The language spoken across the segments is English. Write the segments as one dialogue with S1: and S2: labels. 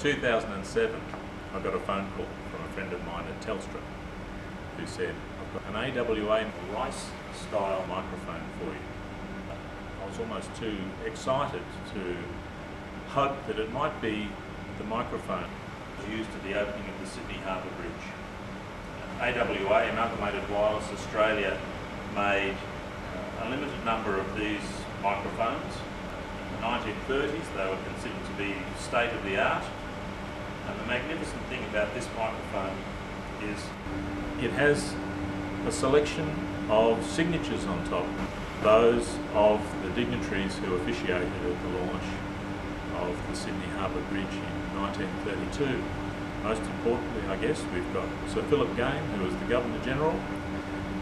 S1: 2007, I got a phone call from a friend of mine at Telstra who said, "I've got an AWA Reisz-style microphone for you." I was almost too excited to hope that it might be the microphone used at the opening of the Sydney Harbour Bridge. AWA, Amalgamated Wireless Australia, made a limited number of these microphones. In the 1930s they were considered to be state-of-the-art, and the magnificent thing about this microphone is it has a selection of signatures on top, those of the dignitaries who officiated at the launch of the Sydney Harbour Bridge in 1932. Most importantly, I guess, we've got Sir Philip Game, who was the Governor General.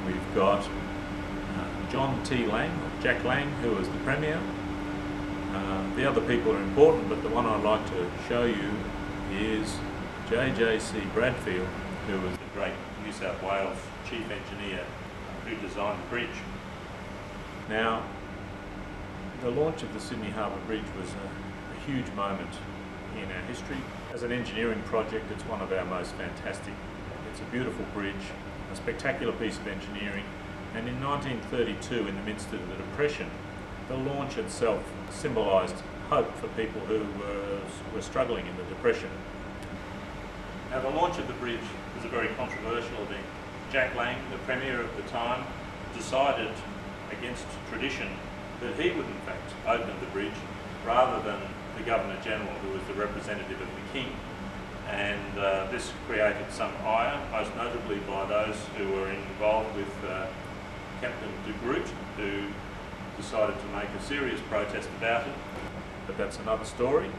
S1: We've got John T. Lang, or Jack Lang, who was the Premier. The other people are important, but the one I'd like to show you is JJC Bradfield, who was the great New South Wales Chief Engineer who designed the bridge. Now, the launch of the Sydney Harbour Bridge was a huge moment in our history. As an engineering project, it's one of our most fantastic. It's a beautiful bridge, a spectacular piece of engineering, and in 1932, in the midst of the Depression, the launch itself symbolised hope for people who were struggling in the Depression. Now, the launch of the bridge was a very controversial event. Jack Lang, the Premier of the time, decided against tradition that he would in fact open the bridge rather than the Governor General, who was the representative of the King. And this created some ire, most notably by those who were involved with Captain de Groot, who decided to make a serious protest about it. But that's another story.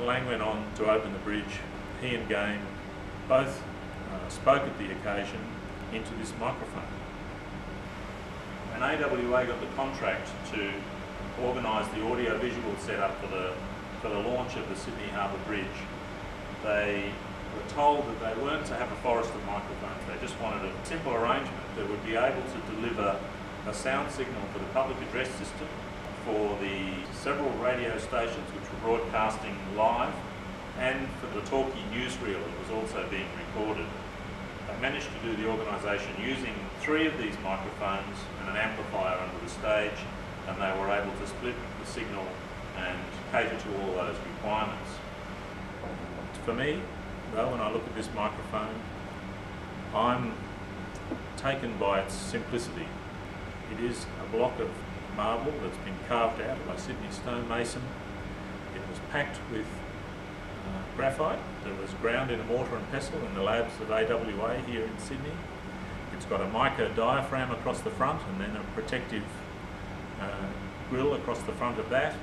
S1: Lang went on to open the bridge. He and Game both spoke at the occasion into this microphone. And AWA got the contract to organise the audio-visual setup for the launch of the Sydney Harbour Bridge. They were told that they weren't to have a forest of microphones. They just wanted a simple arrangement that would be able to deliver a sound signal for the public address system, for the several radio stations which were broadcasting live, and for the talkie newsreel that was also being recorded. They managed to do the organisation using 3 of these microphones and an amplifier under the stage, and they were able to split the signal and cater to all those requirements. For me, though, when I look at this microphone, I'm taken by its simplicity. It is a block of marble that's been carved out by Sydney stonemason. It was packed with graphite that was ground in a mortar and pestle in the labs of AWA here in Sydney. It's got a mica diaphragm across the front and then a protective grill across the front of that,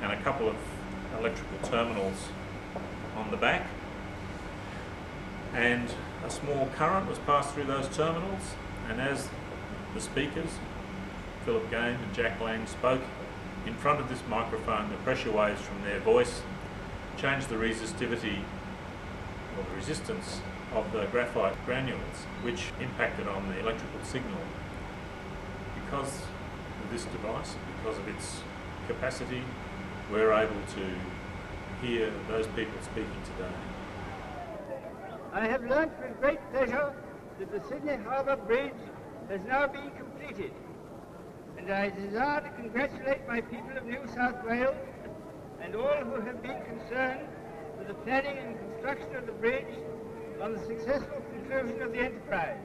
S1: and a couple of electrical terminals on the back. And a small current was passed through those terminals, and as the speakers, Philip Game and Jack Lang, spoke in front of this microphone, the pressure waves from their voice changed the resistivity or the resistance of the graphite granules, which impacted on the electrical signal. Because of this device, because of its capacity, we're able to hear those people speaking today.
S2: I have learnt with great pleasure that the Sydney Harbour Bridge has now been completed, and I desire to congratulate my people of New South Wales and all who have been concerned with the planning and construction of the bridge on the successful conclusion of the enterprise.